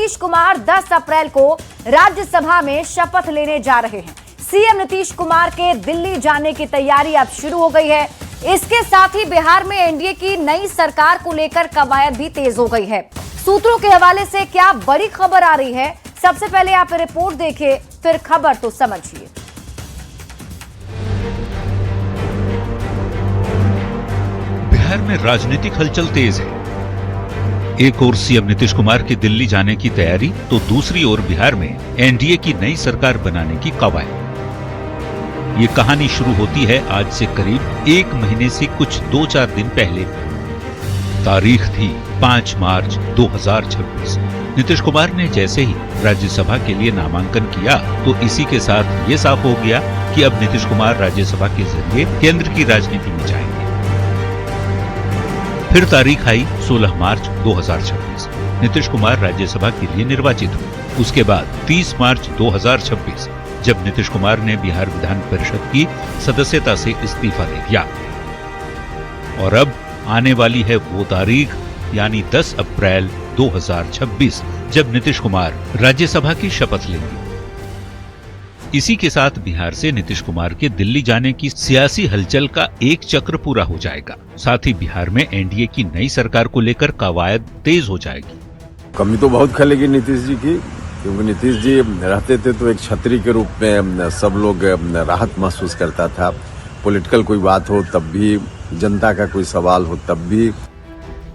नीतीश कुमार 10 अप्रैल को राज्यसभा में शपथ लेने जा रहे हैं। सीएम नीतीश कुमार के दिल्ली जाने की तैयारी अब शुरू हो गई है। इसके साथ ही बिहार में एनडीए की नई सरकार को लेकर कवायद भी तेज हो गई है। सूत्रों के हवाले से क्या बड़ी खबर आ रही है, सबसे पहले आप रिपोर्ट देखिए, फिर खबर तो समझिए। बिहार में राजनीतिक हलचल तेज है। एक ओर सीएम नीतीश कुमार की दिल्ली जाने की तैयारी, तो दूसरी ओर बिहार में एनडीए की नई सरकार बनाने की कवायद। ये कहानी शुरू होती है आज से करीब 1 महीने से कुछ 2-4 दिन पहले। तारीख थी 5 मार्च 2026। नीतीश कुमार ने जैसे ही राज्यसभा के लिए नामांकन किया, तो इसी के साथ ये साफ हो गया कि अब नीतीश कुमार राज्यसभा के जरिए केंद्र की राजनीति में जाएंगे। फिर तारीख आई 16 मार्च 2026। नीतीश कुमार राज्यसभा के लिए निर्वाचित हुए। उसके बाद 30 मार्च 2026, जब नीतीश कुमार ने बिहार विधान परिषद की सदस्यता से इस्तीफा दे दिया। और अब आने वाली है वो तारीख, यानी 10 अप्रैल 2026, जब नीतीश कुमार राज्यसभा की शपथ लेंगे। इसी के साथ बिहार से नीतीश कुमार के दिल्ली जाने की सियासी हलचल का एक चक्र पूरा हो जाएगा। साथ ही बिहार में एनडीए की नई सरकार को लेकर कवायद तेज हो जाएगी। कमी तो बहुत खलेगी नीतीश जी की, क्योंकि नीतीश जी रहते थे तो एक छतरी के रूप में सब लोग राहत महसूस करता था। पॉलिटिकल कोई बात हो तब भी, जनता का कोई सवाल हो तब भी।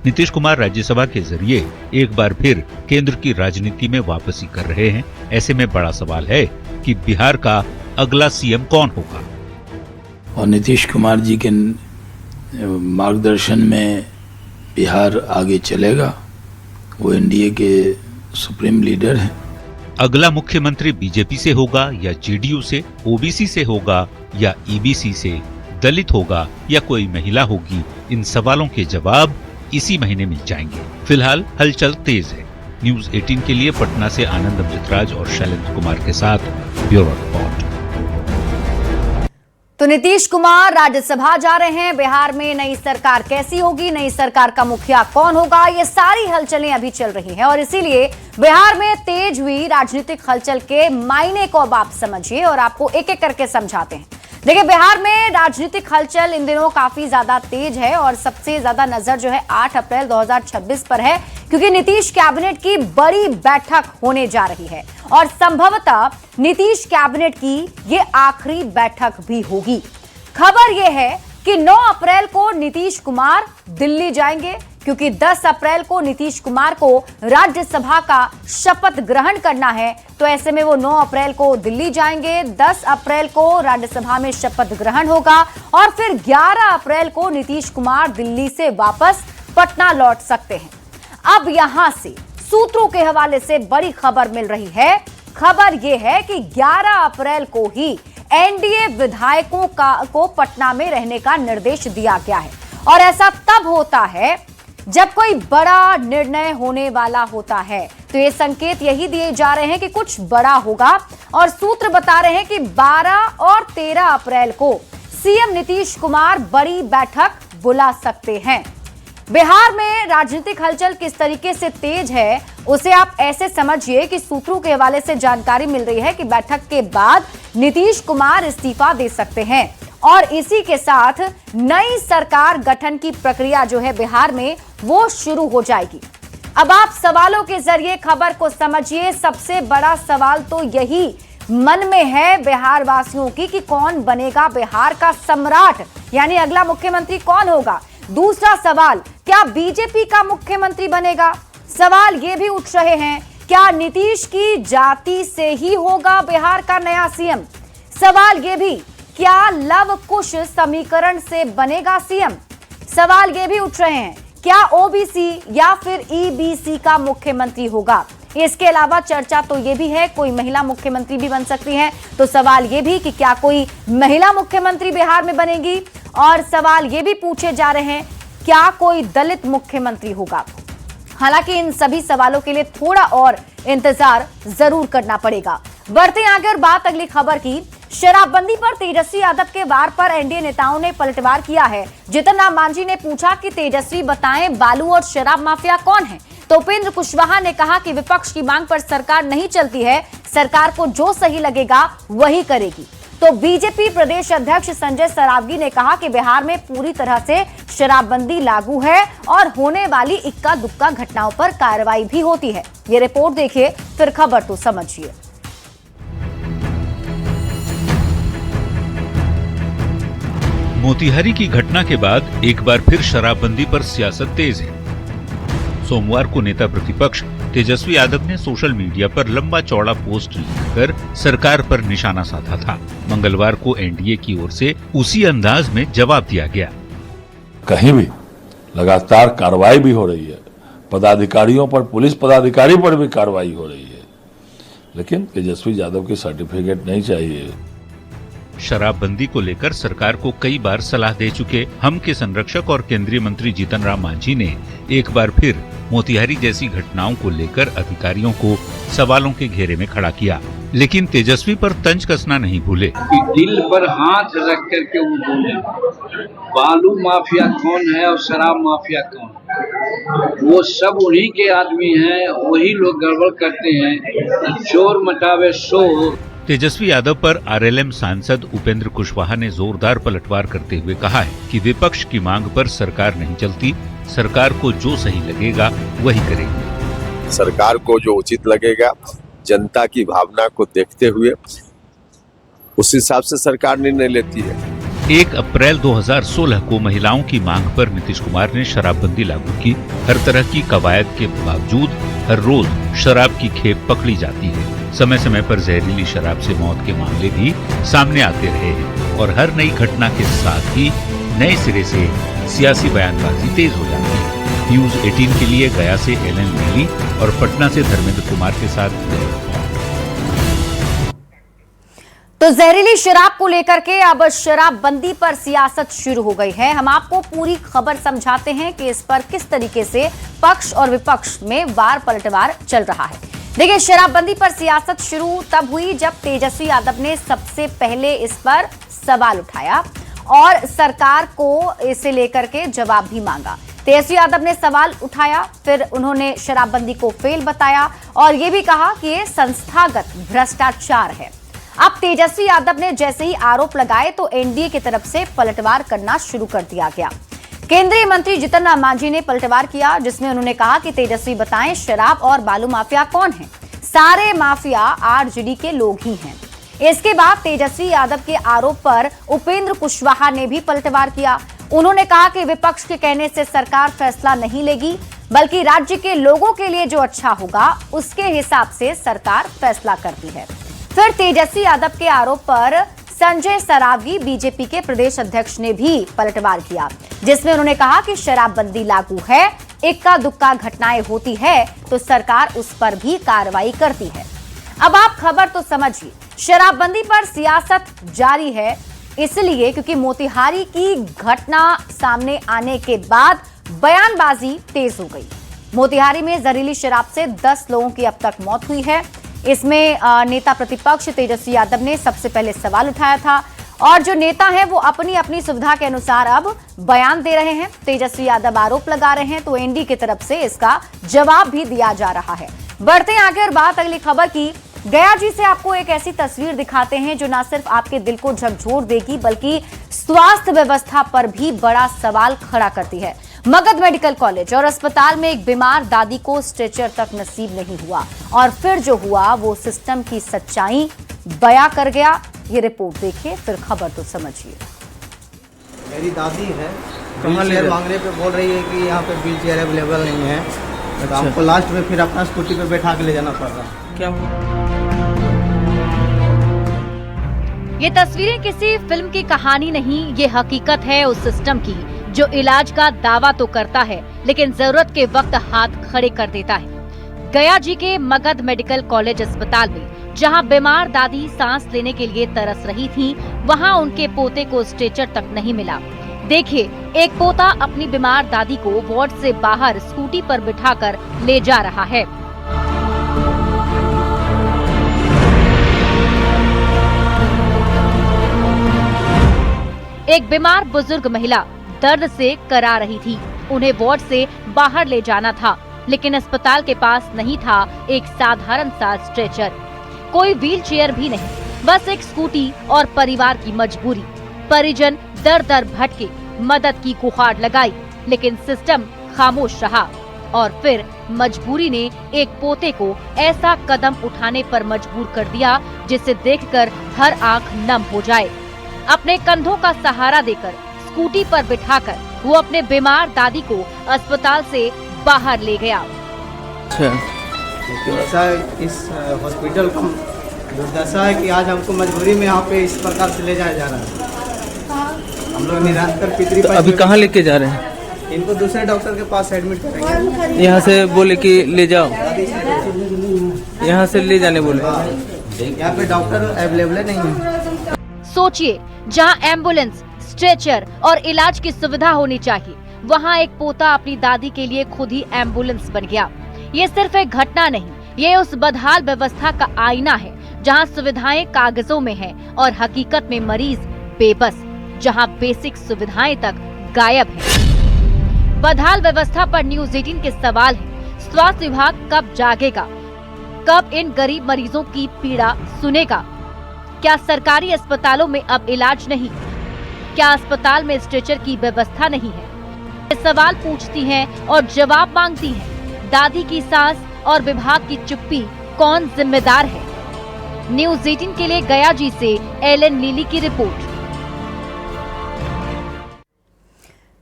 नीतीश कुमार राज्यसभा के जरिए एक बार फिर केंद्र की राजनीति में वापसी कर रहे हैं। ऐसे में बड़ा सवाल है कि बिहार का अगला सीएम कौन होगा। और नीतीश कुमार जी के मार्गदर्शन में बिहार आगे चलेगा। वो एनडीए के सुप्रीम लीडर हैं। अगला मुख्यमंत्री बीजेपी से होगा या जेडीयू से, ओबीसी से होगा या ईबीसी से, दलित होगा या कोई महिला होगी, इन सवालों के जवाब इसी महीने मिल जाएंगे। फिलहाल हलचल तेज है। न्यूज़ 18 के लिए पटना से आनंद अमृतराज और शैलेंद्र कुमार के साथ ब्यूरो रिपोर्ट। तो नीतीश कुमार राज्यसभा जा रहे हैं। बिहार में नई सरकार कैसी होगी, नई सरकार का मुखिया कौन होगा, ये सारी हलचलें अभी चल रही हैं। और इसीलिए बिहार में तेज हुई राजनीतिक हलचल के मायने को अब आप समझिए और आपको एक एक करके समझाते हैं। देखिए, बिहार में राजनीतिक हलचल इन दिनों काफी ज्यादा तेज है और सबसे ज्यादा नजर जो है 8 अप्रैल 2026 पर है, क्योंकि नीतीश कैबिनेट की बड़ी बैठक होने जा रही है और संभवतः नीतीश कैबिनेट की ये आखिरी बैठक भी होगी। खबर यह है कि 9 अप्रैल को नीतीश कुमार दिल्ली जाएंगे, क्योंकि 10 अप्रैल को नीतीश कुमार को राज्यसभा का शपथ ग्रहण करना है। तो ऐसे में वो 9 अप्रैल को दिल्ली जाएंगे, 10 अप्रैल को राज्यसभा में शपथ ग्रहण होगा और फिर 11 अप्रैल को नीतीश कुमार दिल्ली से वापस पटना लौट सकते हैं। अब यहां से सूत्रों के हवाले से बड़ी खबर मिल रही है। खबर यह है कि 11 अप्रैल को ही एनडीए विधायकों को पटना में रहने का निर्देश दिया गया है। और ऐसा तब होता है जब कोई बड़ा निर्णय होने वाला होता है। तो ये संकेत यही दिए जा रहे हैं कि कुछ बड़ा होगा और सूत्र बता रहे हैं कि 12 और 13 अप्रैल को सीएम नीतीश कुमार बड़ी बैठक बुला सकते हैं। बिहार में राजनीतिक हलचल किस तरीके से तेज है, उसे आप ऐसे समझिए कि सूत्रों के हवाले से जानकारी मिल रही है कि बैठक के बाद नीतीश कुमार इस्तीफा दे सकते हैं और इसी के साथ नई सरकार गठन की प्रक्रिया जो है बिहार में वो शुरू हो जाएगी। अब आप सवालों के जरिए खबर को समझिए। सबसे बड़ा सवाल तो यही मन में है बिहार वासियों की कि कौन बनेगा बिहार का सम्राट, यानी अगला मुख्यमंत्री कौन होगा। दूसरा सवाल, क्या बीजेपी का मुख्यमंत्री बनेगा। सवाल ये भी उठ रहे हैं, क्या नीतीश की जाति से ही होगा बिहार का नया सीएम। सवाल ये भी, क्या लव कुश समीकरण से बनेगा सीएम। सवाल ये भी उठ रहे हैं, क्या ओबीसी या फिर ईबीसी का मुख्यमंत्री होगा। इसके अलावा चर्चा तो ये भी है कोई महिला मुख्यमंत्री भी बन सकती है। तो सवाल ये भी कि क्या कोई महिला मुख्यमंत्री बिहार में बनेगी। और सवाल ये भी पूछे जा रहे हैं, क्या कोई दलित मुख्यमंत्री होगा। हालांकि इन सभी सवालों के लिए थोड़ा और इंतजार जरूर करना पड़ेगा। बढ़ते आगे और बात अगली खबर की। शराबबंदी पर तेजस्वी यादव के वार पर एनडीए नेताओं ने पलटवार किया है। जीतन राम मांझी ने पूछा कि तेजस्वी बताएं, बालू और शराब माफिया कौन है। तो उपेंद्र कुशवाहा ने कहा कि विपक्ष की मांग पर सरकार नहीं चलती है, सरकार को जो सही लगेगा वही करेगी। तो बीजेपी प्रदेश अध्यक्ष संजय सरावगी ने कहा कि बिहार में पूरी तरह से शराबबंदी लागू है और होने वाली इक्का दुक्का घटनाओं पर कार्रवाई भी होती है। ये रिपोर्ट देखिए, फिर खबर तो समझिए। मोतिहारी की घटना के बाद एक बार फिर शराबबंदी पर सियासत तेज है। सोमवार को नेता प्रतिपक्ष तेजस्वी यादव ने सोशल मीडिया पर लंबा चौड़ा पोस्ट लिखकर सरकार पर निशाना साधा था। मंगलवार को एनडीए की ओर से उसी अंदाज में जवाब दिया गया। कहीं भी लगातार कार्रवाई भी हो रही है, पदाधिकारियों पर, पुलिस पदाधिकारी पर भी कार्रवाई हो रही है, लेकिन तेजस्वी यादव की सर्टिफिकेट नहीं चाहिए। शराबबंदी को लेकर सरकार को कई बार सलाह दे चुके हम के संरक्षक और केंद्रीय मंत्री जीतन राम मांझी ने एक बार फिर मोतिहारी जैसी घटनाओं को लेकर अधिकारियों को सवालों के घेरे में खड़ा किया, लेकिन तेजस्वी पर तंज कसना नहीं भूले। दिल पर हाथ रख करके वो बोले, बालू माफिया कौन है और शराब माफिया कौन है? वो सब उन्हीं के आदमी हैं, वही लोग गड़बड़ करते हैं। चोर मचावे शोर। तेजस्वी यादव पर आरएलएम सांसद उपेंद्र कुशवाहा ने जोरदार पलटवार करते हुए कहा है कि विपक्ष की मांग पर सरकार नहीं चलती, सरकार को जो सही लगेगा वही करेगी। सरकार को जो उचित लगेगा, जनता की भावना को देखते हुए उस हिसाब से सरकार निर्णय लेती है। 1 अप्रैल 2016 को महिलाओं की मांग पर नीतीश कुमार ने शराबबंदी लागू की। हर तरह की कवायद के बावजूद हर रोज शराब की खेप पकड़ी जाती है। समय समय पर जहरीली शराब से मौत के मामले भी सामने आते रहे हैं और हर नई घटना के साथ ही नए सिरे से सियासी बयानबाजी तेज हो जाती है। न्यूज 18 के लिए गया से एलन लीली और पटना से धर्मेंद्र कुमार के साथ। तो जहरीली शराब को लेकर के अब शराबबंदी पर सियासत शुरू हो गई है। हम आपको पूरी खबर समझाते हैं कि इस पर किस तरीके से पक्ष और विपक्ष में वार पलटवार चल रहा है। देखिए, शराबबंदी पर सियासत शुरू तब हुई जब तेजस्वी यादव ने सबसे पहले इस पर सवाल उठाया और सरकार को इसे लेकर के जवाब भी मांगा। तेजस्वी यादव ने सवाल उठाया, फिर उन्होंने शराबबंदी को फेल बताया और ये भी कहा कि ये संस्थागत भ्रष्टाचार है। अब तेजस्वी यादव ने जैसे ही आरोप लगाए तो एनडीए की तरफ से पलटवार करना शुरू कर दिया गया। केंद्रीय मंत्री जीतन राम मांझी ने पलटवार किया, जिसमें उन्होंने कहा कि तेजस्वी बताएं शराब और बालू माफिया कौन है? सारे माफिया आरजेडी के लोग ही हैं। इसके बाद तेजस्वी यादव के आरोप पर उपेंद्र कुशवाहा ने भी पलटवार किया। उन्होंने कहा कि विपक्ष के कहने से सरकार फैसला नहीं लेगी, बल्कि राज्य के लोगों के लिए जो अच्छा होगा उसके हिसाब से सरकार फैसला करती है। फिर तेजस्वी यादव के आरोप पर संजय सरावगी बीजेपी के प्रदेश अध्यक्ष ने भी पलटवार किया, जिसमें उन्होंने कहा कि शराबबंदी लागू है, इक्का दुक्का घटनाएं होती है तो सरकार उस पर भी कार्रवाई करती है। अब आप खबर तो समझिए, शराबबंदी पर सियासत जारी है इसलिए क्योंकि मोतिहारी की घटना सामने आने के बाद बयानबाजी तेज हो गई। मोतिहारी में जहरीली शराब से 10 लोगों की अब तक मौत हुई है। इसमें नेता प्रतिपक्ष तेजस्वी यादव ने सबसे पहले सवाल उठाया था और जो नेता हैं वो अपनी अपनी सुविधा के अनुसार अब बयान दे रहे हैं। तेजस्वी यादव आरोप लगा रहे हैं तो एनडीए की तरफ से इसका जवाब भी दिया जा रहा है। बढ़ते हैं आगे और बात अगली खबर की। गया जी से आपको एक ऐसी तस्वीर दिखाते हैं जो न सिर्फ आपके दिल को झकझोर देगी बल्कि स्वास्थ्य व्यवस्था पर भी बड़ा सवाल खड़ा करती है। मगध मेडिकल कॉलेज और अस्पताल में एक बीमार दादी को स्ट्रेचर तक नसीब नहीं हुआ और फिर जो हुआ वो सिस्टम की सच्चाई बयां कर गया। ये रिपोर्ट देखिए, फिर खबर तो समझिए। मेरी दादी है, कमल हेयर मांगने पे बोल रही है कि यहाँ पे व्हील चेयर अवेलेबल नहीं है। तो हमको लास्ट में फिर अपना स्कूटी पे बैठा के ले जाना पड़ रहा है। क्या ये तस्वीरें किसी फिल्म की कहानी नहीं, ये हकीकत है उस सिस्टम की जो इलाज का दावा तो करता है लेकिन जरूरत के वक्त हाथ खड़े कर देता है। गया जी के मगध मेडिकल कॉलेज अस्पताल में जहां बीमार दादी सांस लेने के लिए तरस रही थी, वहां उनके पोते को स्ट्रेचर तक नहीं मिला। देखिए, एक पोता अपनी बीमार दादी को वार्ड से बाहर स्कूटी पर बिठाकर ले जा रहा है। एक बीमार बुजुर्ग महिला दर्द से करा रही थी, उन्हें वार्ड से बाहर ले जाना था। लेकिन अस्पताल के पास नहीं था एक साधारण सा स्ट्रेचर, कोई व्हीलचेयर भी नहीं, बस एक स्कूटी और परिवार की मजबूरी। परिजन दर दर भटके, मदद की गुहार लगाई, लेकिन सिस्टम खामोश रहा। और फिर मजबूरी ने एक पोते को ऐसा कदम उठाने पर मजबूर कर दिया जिसे देखकर हर आंख नम हो जाए। अपने कंधों का सहारा देकर स्कूटी पर बिठाकर वो अपने बीमार दादी को अस्पताल से बाहर ले गया। ऐसा इस हॉस्पिटल का दुर्दशा है कि आज हमको मजबूरी में यहाँ पे इस प्रकार से ले जाया जा रहा है। हम लोग निरंतर पितरी तो अभी कहाँ लेके जा रहे हैं? इनको दूसरे डॉक्टर के पास एडमिट करेंगे। यहाँ से बोले कि ले जाओ, यहाँ से ले जाने बोले। यहाँ पे डॉक्टर अवेलेबल नहीं है। सोचिए, जहाँ एम्बुलेंस, स्ट्रेचर और इलाज की सुविधा होनी चाहिए, वहाँ एक पोता अपनी दादी के लिए खुद ही एम्बुलेंस बन गया। ये सिर्फ एक घटना नहीं, ये उस बदहाल व्यवस्था का आईना है जहाँ सुविधाएं कागजों में हैं और हकीकत में मरीज बेबस, जहाँ बेसिक सुविधाएं तक गायब हैं। बदहाल व्यवस्था पर न्यूज 18 के सवाल है, स्वास्थ्य विभाग कब जागेगा? कब इन गरीब मरीजों की पीड़ा सुनेगा? क्या सरकारी अस्पतालों में अब इलाज नहीं? क्या अस्पताल में स्ट्रेचर की व्यवस्था नहीं है? ये सवाल पूछती हैं और जवाब मांगती हैं। दादी की सास और विभाग की चुप्पी, कौन जिम्मेदार है? न्यूज 18 के लिए गया जी से एलन लीली की रिपोर्ट।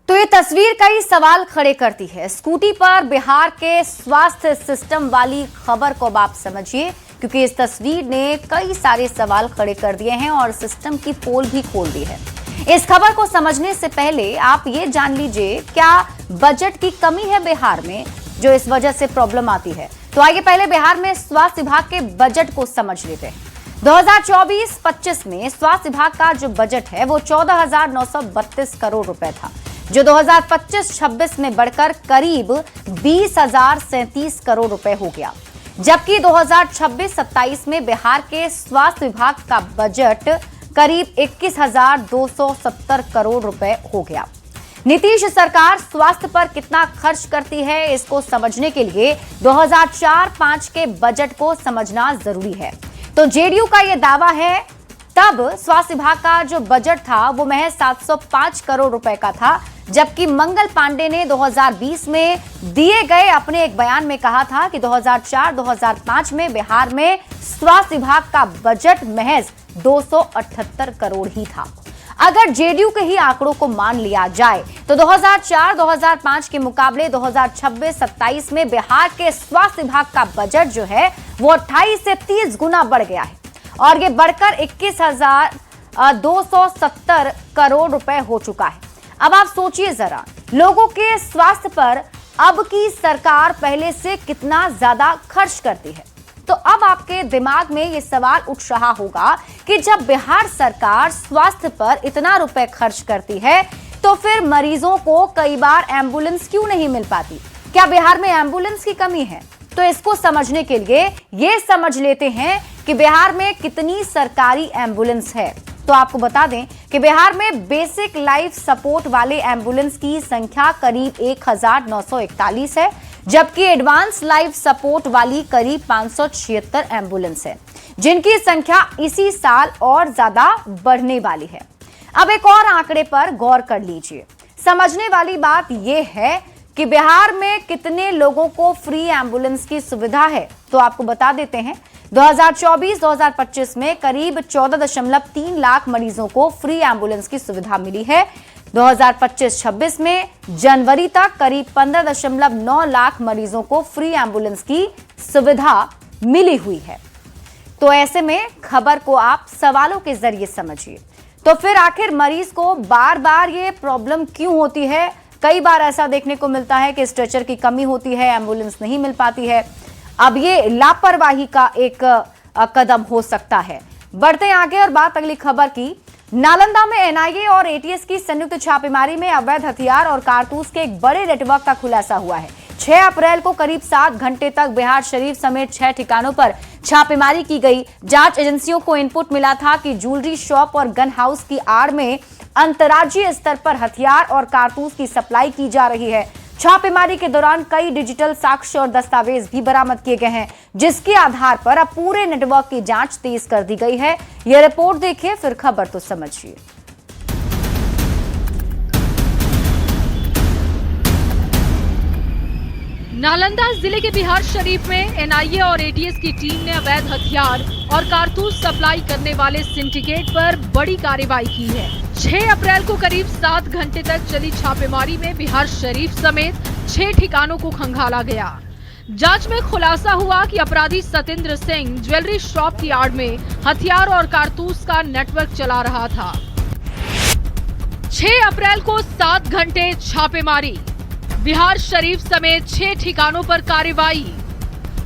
तो ये तस्वीर कई सवाल खड़े करती है। स्कूटी पर बिहार के स्वास्थ्य सिस्टम वाली खबर को अब आप समझिए, क्योंकि इस तस्वीर ने कई सारे सवाल खड़े कर दिए हैं और सिस्टम की पोल भी खोल दी है। इस खबर को समझने से पहले आप ये जान लीजिए, क्या बजट की कमी है बिहार में जो इस वजह से प्रॉब्लम आती है? तो आइए पहले बिहार में स्वास्थ्य विभाग के बजट को समझ लेते हैं। 2024-25 में स्वास्थ्य विभाग का जो बजट है वो 14,932 करोड़ रुपए था, जो 2025-26 में बढ़कर करीब 20,037 करोड़ रुपए हो गया। जबकि 2026-27 में बिहार के स्वास्थ्य विभाग का बजट करीब 21,270 करोड़ रुपए हो गया। नीतीश सरकार स्वास्थ्य पर कितना खर्च करती है, इसको समझने के लिए 2004-5 के बजट को समझना जरूरी है। तो जेडीयू का यह दावा है, तब स्वास्थ्य विभाग का जो बजट था वो महज 705 करोड़ रुपए का था, जबकि मंगल पांडे ने 2020 में दिए गए अपने एक बयान में कहा था कि 2004-2005 में बिहार में स्वास्थ्य विभाग का बजट महज 278 करोड़ ही था। अगर जेडीयू के ही आंकड़ों को मान लिया जाए तो 2004-2005 के मुकाबले 2026-27 में बिहार के स्वास्थ्य विभाग का बजट जो है वो 28 से 30 गुना बढ़ गया है और ये बढ़कर 21,270 करोड़ रुपए हो चुका है। अब आप सोचिए जरा, लोगों के स्वास्थ्य पर अब की सरकार पहले से कितना ज्यादा खर्च करती है। तो अब आपके दिमाग में ये सवाल उठ रहा होगा कि जब बिहार सरकार स्वास्थ्य पर इतना रुपए खर्च करती है तो फिर मरीजों को कई बार एम्बुलेंस क्यों नहीं मिल पाती? क्या बिहार में एम्बुलेंस की कमी है? तो इसको समझने के लिए ये समझ लेते हैं कि बिहार में कितनी सरकारी एम्बुलेंस है। तो आपको बता दें कि बिहार में बेसिक लाइफ सपोर्ट वाले एम्बुलेंस की संख्या करीब 1,941 है, जबकि एडवांस लाइफ सपोर्ट वाली करीब 576 एम्बुलेंस है, जिनकी संख्या इसी साल और ज्यादा बढ़ने वाली है। अब एक और आंकड़े पर गौर कर लीजिए। समझने वाली बात यह है कि बिहार में कितने लोगों को फ्री एम्बुलेंस की सुविधा है। तो आपको बता देते हैं, 2024-2025 में करीब 14.3 लाख मरीजों को फ्री एम्बुलेंस की सुविधा मिली है। 2025-26 में जनवरी तक करीब 15.9 लाख मरीजों को फ्री एम्बुलेंस की सुविधा मिली हुई है। तो ऐसे में खबर को आप सवालों के जरिए समझिए। तो फिर आखिर मरीज को बार बार ये प्रॉब्लम क्यों होती है? कई बार ऐसा देखने को मिलता है कि स्ट्रेचर की कमी होती है, एम्बुलेंस नहीं मिल पाती है। अब ये लापरवाही का एक कदम हो सकता है। बढ़ते हैं आगे और बात अगली खबर की। नालंदा में एनआईए और एटीएस की संयुक्त छापेमारी में अवैध हथियार और कारतूस के एक बड़े नेटवर्क का खुलासा हुआ है। 6 अप्रैल को करीब 7 घंटे तक बिहार शरीफ समेत 6 ठिकानों पर छापेमारी की गई। जांच एजेंसियों को इनपुट मिला था कि ज्वेलरी शॉप और गन हाउस की आड़ में अंतर्राज्यीय स्तर पर हथियार और कारतूस की सप्लाई की जा रही है। छापेमारी के दौरान कई डिजिटल साक्ष्य और दस्तावेज भी बरामद किए गए हैं, जिसके आधार पर अब पूरे नेटवर्क की जांच तेज कर दी गई है। यह रिपोर्ट देखिए, फिर खबर तो समझिए। नालंदा जिले के बिहार शरीफ में एनआईए और एटीएस की टीम ने अवैध हथियार और कारतूस सप्लाई करने वाले सिंडिकेट पर बड़ी कार्रवाई की है। 6 अप्रैल को करीब 7 घंटे तक चली छापेमारी में बिहार शरीफ समेत 6 ठिकानों को खंगाला गया। जांच में खुलासा हुआ कि अपराधी सतेंद्र सिंह ज्वेलरी शॉप की आड़ में हथियार और कारतूस का नेटवर्क चला रहा था। 6 अप्रैल को 7 घंटे छापेमारी, बिहार शरीफ समेत 6 ठिकानों पर कार्रवाई,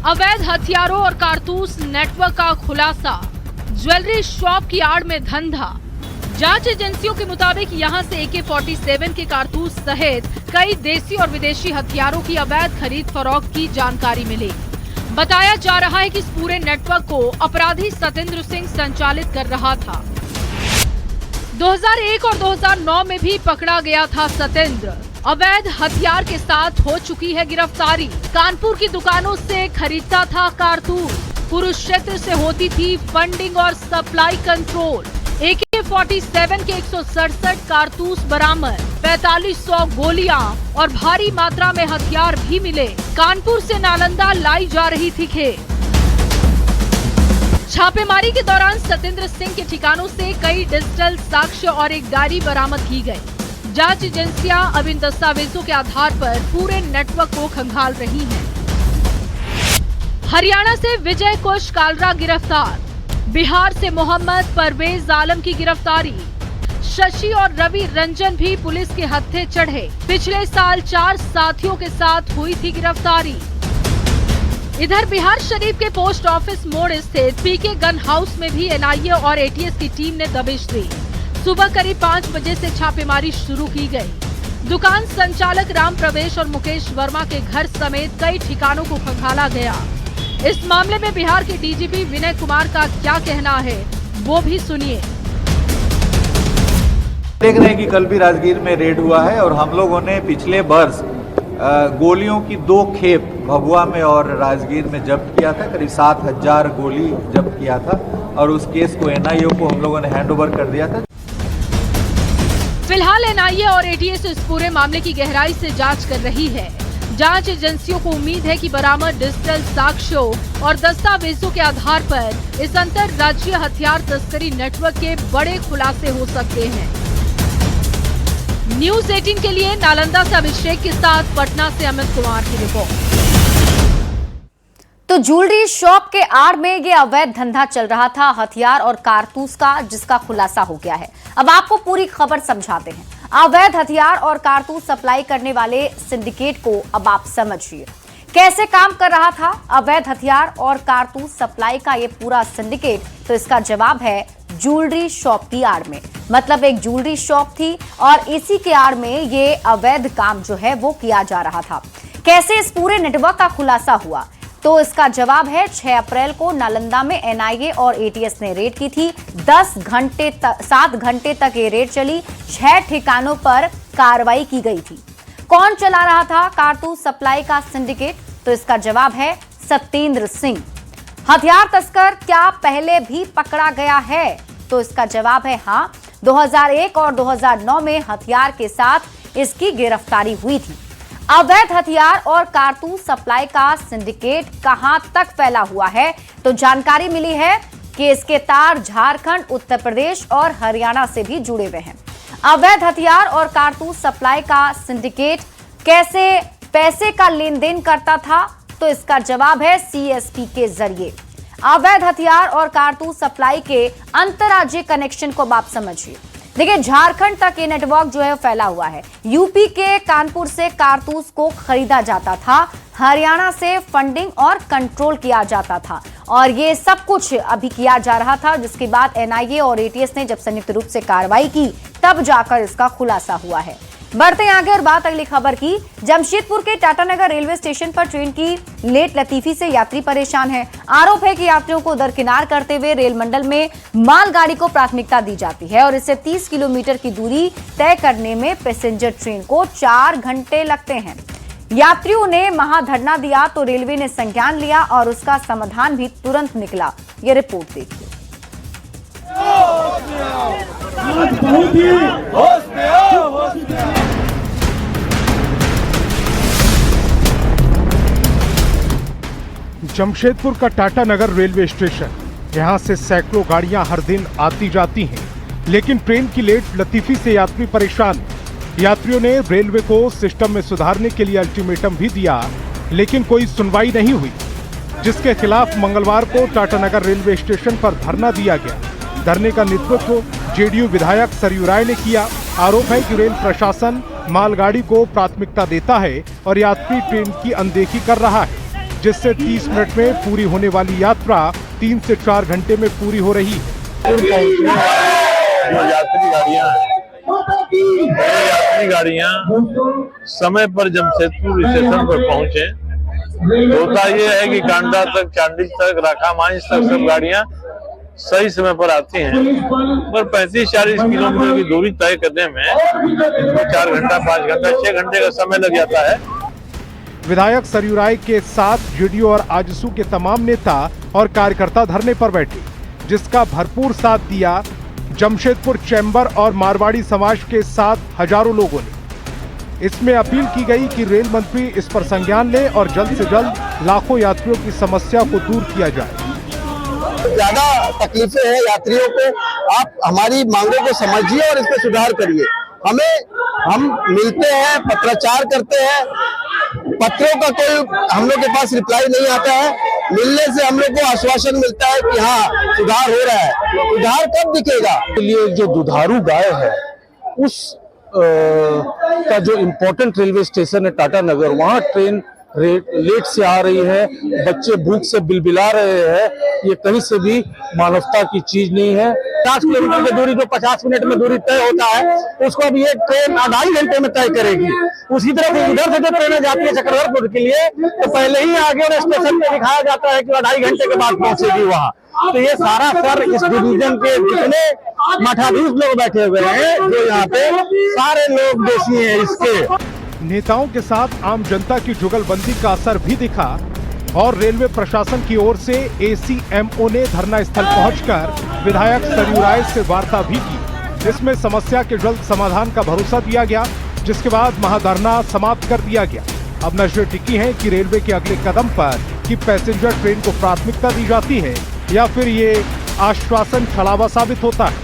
अवैध हथियारों और कारतूस नेटवर्क का खुलासा, ज्वेलरी शॉप की आड़ में धंधा। जांच एजेंसियों के मुताबिक यहां से AK-47 के कारतूस सहित कई देसी और विदेशी हथियारों की अवैध खरीद फरोख्त की जानकारी मिली। बताया जा रहा है कि इस पूरे नेटवर्क को अपराधी सतेंद्र सिंह संचालित कर रहा था। 2001 और 2009 में भी पकड़ा गया था सतेंद्र। अवैध हथियार के साथ हो चुकी है गिरफ्तारी। कानपुर की दुकानों से खरीदता था कारतूस। कुरुक्षेत्र से होती थी फंडिंग और सप्लाई कंट्रोल। AK-47 के 167 कारतूस बरामद, 4500 गोलियां और भारी मात्रा में हथियार भी मिले। कानपुर से नालंदा लाई जा रही थी खेप। छापेमारी के दौरान सतेंद्र सिंह के ठिकानों से कई डिजिटल साक्ष्य और एक डायरी बरामद की गई। जांच एजेंसियां अब इन दस्तावेजों के आधार पर पूरे नेटवर्क को खंगाल रही हैं। हरियाणा से विजय कुश कालरा गिरफ्तार, बिहार से मोहम्मद परवेज आलम की गिरफ्तारी। शशि और रवि रंजन भी पुलिस के हत्थे चढ़े। पिछले साल 4 साथियों के साथ हुई थी गिरफ्तारी। इधर बिहार शरीफ के पोस्ट ऑफिस मोड़ स्थित PK गन हाउस में भी एनआईए और एटीएस की टीम ने दबिश दी। सुबह करीब 5 बजे से छापेमारी शुरू की गई। दुकान संचालक राम प्रवेश और मुकेश वर्मा के घर समेत कई ठिकानों को खंगाला गया। इस मामले में बिहार के डीजीपी विनय कुमार का क्या कहना है, वो भी सुनिए। देख रहे हैं कि कल भी राजगीर में रेड हुआ है और हम लोगों ने पिछले वर्ष गोलियों की 2 खेप भभुआ में और राजगीर में जब्त किया था। करीब 7000 गोली जब्त किया था और उस केस को एनआईए को हम लोगों ने हैंडओवर कर दिया था। फिलहाल एनआईए और एटीएस इस पूरे मामले की गहराई से जांच कर रही है। जांच एजेंसियों को उम्मीद है कि बरामद डिजिटल साक्ष्यों और दस्तावेजों के आधार पर इस अंतर्राज्यीय हथियार तस्करी नेटवर्क के बड़े खुलासे हो सकते हैं। न्यूज़ 18 के लिए नालंदा से अभिषेक के साथ पटना से अमित कुमार की रिपोर्ट। तो ज्वेलरी शॉप के आड़ में ये अवैध धंधा चल रहा था हथियार और कारतूस का, जिसका खुलासा हो गया है। अब आपको पूरी खबर समझाते हैं। अवैध हथियार और कारतूस सप्लाई करने वाले सिंडिकेट को अब आप समझिए कैसे काम कर रहा था अवैध हथियार और कारतूस सप्लाई का ये पूरा सिंडिकेट। तो इसका जवाब है ज्वेलरी शॉप की आड़ में। मतलब एक ज्वेलरी शॉप थी और इसी के आड़ में ये अवैध काम जो है वो किया जा रहा था। कैसे इस पूरे नेटवर्क का खुलासा हुआ, तो इसका जवाब है 6 अप्रैल को नालंदा में एनआईए और एटीएस ने रेड की थी। 7 घंटे तक ये रेड चली। 6 ठिकानों पर कार्रवाई की गई थी। कौन चला रहा था कारतूस सप्लाई का सिंडिकेट, तो इसका जवाब है सतेंद्र सिंह। हथियार तस्कर क्या पहले भी पकड़ा गया है, तो इसका जवाब है हाँ। 2001 और 2009 में हथियार के साथ इसकी गिरफ्तारी हुई थी। अवैध हथियार और कारतूस सप्लाई का सिंडिकेट कहां तक फैला हुआ है, तो जानकारी मिली है कि इसके तार झारखंड, उत्तर प्रदेश और हरियाणा से भी जुड़े हुए हैं। अवैध हथियार और कारतूस सप्लाई का सिंडिकेट कैसे पैसे का लेन देन करता था, तो इसका जवाब है CSP के जरिए। अवैध हथियार और कारतूस सप्लाई के अंतर्राज्यीय कनेक्शन को आप समझिए। देखिए, झारखंड तक ये नेटवर्क जो है फैला हुआ है। यूपी के कानपुर से कारतूस को खरीदा जाता था, हरियाणा से फंडिंग और कंट्रोल किया जाता था और ये सब कुछ अभी किया जा रहा था। जिसके बाद एनआईए और एटीएस ने जब संयुक्त रूप से कार्रवाई की तब जाकर इसका खुलासा हुआ है। बढ़ते आगे और बात अगली खबर की। जमशेदपुर के टाटानगर रेलवे स्टेशन पर ट्रेन की लेट लतीफी से यात्री परेशान है। आरोप है कि यात्रियों को दरकिनार करते हुए रेल मंडल में मालगाड़ी को प्राथमिकता दी जाती है और इससे 30 किलोमीटर की दूरी तय करने में पैसेंजर ट्रेन को 4 घंटे लगते हैं। यात्रियों ने महाधरना दिया तो रेलवे ने संज्ञान लिया और उसका समाधान भी तुरंत निकला। ये रिपोर्ट देखिए। जमशेदपुर का टाटा नगर रेलवे स्टेशन, यहां से सैकड़ों गाड़ियां हर दिन आती जाती हैं, लेकिन ट्रेन की लेट लतीफी से यात्री परेशान। यात्रियों ने रेलवे को सिस्टम में सुधारने के लिए अल्टीमेटम भी दिया, लेकिन कोई सुनवाई नहीं हुई, जिसके खिलाफ मंगलवार को टाटा नगर रेलवे स्टेशन पर धरना दिया गया। धरने का नेतृत्व जेडीयू विधायक सरयू राय ने किया। आरोप है कि रेल प्रशासन मालगाड़ी को प्राथमिकता देता है और यात्री ट्रेन की अनदेखी कर रहा है, जिससे 30 मिनट में पूरी होने वाली यात्रा 3 से 4 घंटे में पूरी हो रही है। यात्री गाड़ियां समय पर जमशेदपुर स्टेशन पर पहुंचे। होता यह है कि कांडा तक, चांडिल तक, राखा मांझ तक सब गाड़ियां सही समय पर आती हैं, पर 35-40 किलोमीटर की दूरी तय करने में 4 घंटा, 5 घंटा, 6 घंटे का समय लग जाता है। विधायक सरयू राय के साथ जेडीयू और आजसू के तमाम नेता और कार्यकर्ता धरने पर बैठे, जिसका भरपूर साथ दिया जमशेदपुर चैम्बर और मारवाड़ी समाज के साथ हजारों लोगों ने। इसमें अपील की गई कि रेल मंत्री इस पर संज्ञान ले और जल्द से जल्द लाखों यात्रियों की समस्या को दूर किया जाए। ज्यादा तकलीफें हैं यात्रियों को, आप हमारी मांगों को समझिए और इस पर सुधार करिए। हम मिलते हैं, पत्राचार करते हैं, पत्रों का कोई हम लोग के पास रिप्लाई नहीं आता है। मिलने से हम लोग को आश्वासन मिलता है कि हाँ सुधार हो रहा है। सुधार कब दिखेगा? लिए जो दुधारू गाय है उस का जो इम्पोर्टेंट रेलवे स्टेशन है टाटा नगर, वहाँ ट्रेन लेट से आ रही है, बच्चे भूख से बिलबिला रहे हैं। ये कहीं से भी मानवता की चीज नहीं है। 50 किलोमीटर की दूरी जो 50 मिनट में दूरी तय होता है, उसको अब ये ट्रेन 2.5 घंटे में तय करेगी। उसी तरह से इधर से जो ट्रेनें जाती है चक्रधरपुर के लिए, तो पहले ही आगे और स्टेशन पे दिखाया जाता है कि 2.5 घंटे के बाद पहुंचेगी वहाँ। तो ये सारा सर इस डिवीजन के जितने मठाधीश लोग बैठे हुए हैं, जो यहाँ पे सारे लोग दोषी हैं इसके। नेताओं के साथ आम जनता की जुगलबंदी का असर भी दिखा और रेलवे प्रशासन की ओर से एसीएमओ ने धरना स्थल पहुंचकर विधायक सरयू राय से वार्ता भी की, जिसमें समस्या के जल्द समाधान का भरोसा दिया गया, जिसके बाद महाधरना समाप्त कर दिया गया। अब नजरें टिकी हैं कि रेलवे के अगले कदम पर कि पैसेंजर ट्रेन को प्राथमिकता दी जाती है या फिर ये आश्वासन छलावा साबित होता है।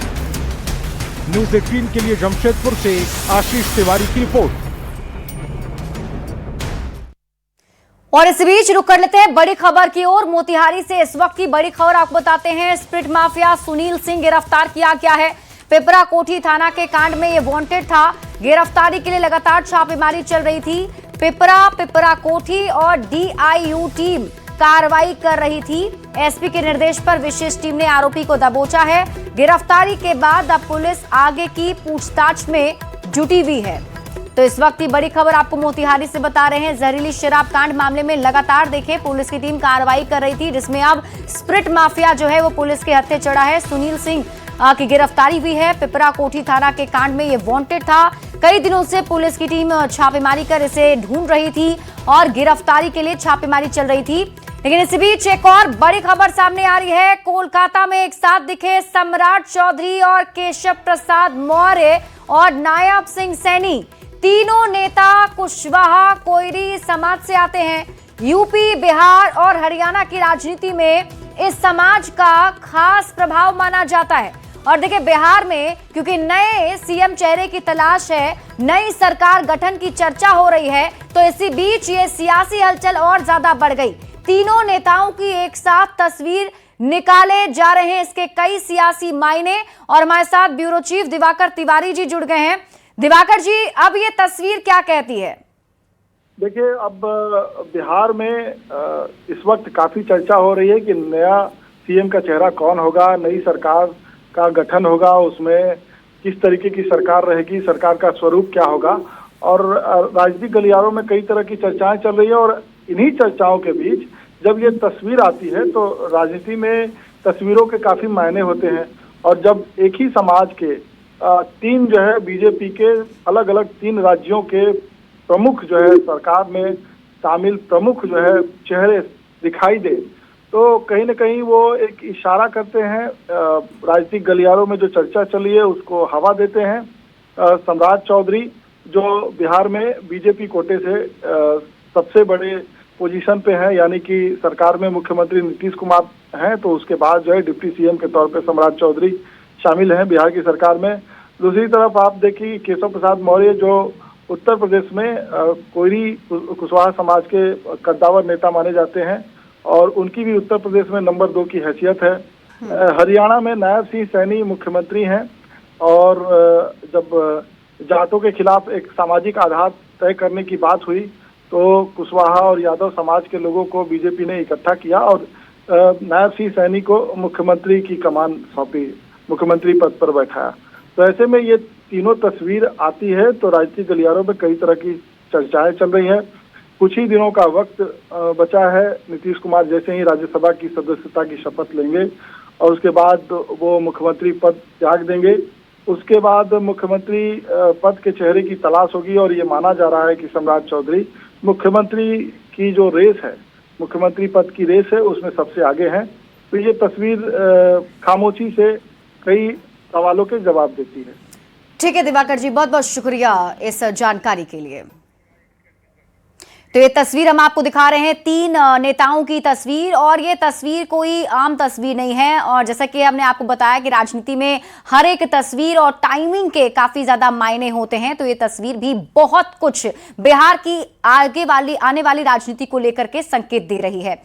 न्यूज़ 18 के लिए जमशेदपुर से आशीष तिवारी की रिपोर्ट। और इस बीच रुक कर लेते हैं बड़ी खबर की ओर। मोतिहारी से इस वक्त की बड़ी खबर आपको बताते हैं। स्प्रिट माफिया सुनील सिंह गिरफ्तार किया गया है। पिपरा कोठी थाना के कांड में ये वांटेड था। गिरफ्तारी के लिए लगातार छापेमारी चल रही थी। पिपरा कोठी और डीआईयू टीम कार्रवाई कर रही थी। एसपी के निर्देश पर विशेष टीम ने आरोपी को दबोचा है। गिरफ्तारी के बाद अब पुलिस आगे की पूछताछ में जुटी हुई है। तो इस वक्त की बड़ी खबर आपको मोतिहारी से बता रहे हैं। जहरीली शराब कांड मामले में लगातार देखें पुलिस की टीम कार्रवाई कर रही थी, जिसमें अब स्प्रिट माफिया जो है वो पुलिस के हत्थे चढ़ा है। सुनील सिंह की गिरफ्तारी हुई है। पिपरा कोठी थाना के कांड में ये वांटेड था। कई दिनों से पुलिस की टीम छापेमारी कर इसे ढूंढ रही थी और गिरफ्तारी के लिए छापेमारी चल रही थी। लेकिन इस बीच एक और बड़ी खबर सामने आ रही है। कोलकाता में एक साथ दिखे सम्राट चौधरी और केशव प्रसाद मौर्य और नायब सिंह सैनी। तीनों नेता कुशवाहा कोयरी समाज से आते हैं। यूपी, बिहार और हरियाणा की राजनीति में इस समाज का खास प्रभाव माना जाता है। और देखिए बिहार में क्योंकि नए सीएम चेहरे की तलाश है, नई सरकार गठन की चर्चा हो रही है, तो इसी बीच ये सियासी हलचल और ज्यादा बढ़ गई। तीनों नेताओं की एक साथ तस्वीर निकाले जा रहे हैं, इसके कई सियासी मायने। और हमारे साथ ब्यूरो चीफ दिवाकर तिवारी जी जुड़ गए हैं। दिवाकर जी, अब ये तस्वीर क्या कहती है? देखिए, अब बिहार में इस वक्त काफी चर्चा हो रही है कि नया सीएम का चेहरा कौन होगा, नई सरकार का गठन होगा, उसमें किस तरीके की सरकार रहेगी, सरकार का स्वरूप क्या होगा। और राजनीतिक गलियारों में कई तरह की चर्चाएं चल रही है। और इन्हीं चर्चाओं के बीच जब ये तस्वीर आती है तो राजनीति में तस्वीरों के काफी मायने होते हैं। और जब एक ही समाज के तीन जो है बीजेपी के अलग अलग 3 राज्यों के प्रमुख जो है सरकार में शामिल प्रमुख जो है चेहरे दिखाई दे, तो कहीं न कहीं वो एक इशारा करते हैं, राजनीतिक गलियारों में जो चर्चा चली है उसको हवा देते हैं। सम्राट चौधरी जो बिहार में बीजेपी कोटे से सबसे बड़े पोजीशन पे हैं, यानी कि सरकार में मुख्यमंत्री नीतीश कुमार हैं, तो उसके बाद जो है डिप्टी सीएम के तौर पे सम्राट चौधरी शामिल हैं बिहार की सरकार में। दूसरी तरफ आप देखिए केशव प्रसाद मौर्य जो उत्तर प्रदेश में कोयरी कुशवाहा समाज के कद्दावर नेता माने जाते हैं और उनकी भी उत्तर प्रदेश में नंबर 2 की हैसियत है। हरियाणा में नायब सिंह सैनी मुख्यमंत्री हैं और जब जाटों के खिलाफ एक सामाजिक आधार तय करने की बात हुई तो कुशवाहा और यादव समाज के लोगों को बीजेपी ने इकट्ठा किया और नायब सिंह सैनी को मुख्यमंत्री की कमान सौंपी, मुख्यमंत्री पद पर बैठाया। तो ऐसे में ये तीनों तस्वीर आती है तो राजनीतिक गलियारों में कई तरह की चर्चाएं चल रही हैं। कुछ ही दिनों का वक्त बचा है, नीतीश कुमार जैसे ही राज्यसभा की सदस्यता की शपथ लेंगे और उसके बाद वो मुख्यमंत्री पद त्याग देंगे। उसके बाद मुख्यमंत्री पद के चेहरे की तलाश होगी और ये माना जा रहा है कि सम्राट चौधरी मुख्यमंत्री की जो रेस है, मुख्यमंत्री पद की रेस है, उसमें सबसे आगे हैं। तो ये तस्वीर खामोशी से कई सवालों के जवाब देती है। ठीक है दिवाकर जी, बहुत बहुत शुक्रिया इस जानकारी के लिए। तो ये तस्वीर हम आपको दिखा रहे हैं 3 नेताओं की तस्वीर, और ये तस्वीर कोई आम तस्वीर नहीं है। और जैसा कि हमने आपको बताया कि राजनीति में हर एक तस्वीर और टाइमिंग के काफी ज्यादा मायने होते हैं, तो ये तस्वीर भी बहुत कुछ बिहार की आने वाली राजनीति को लेकर के संकेत दे रही है।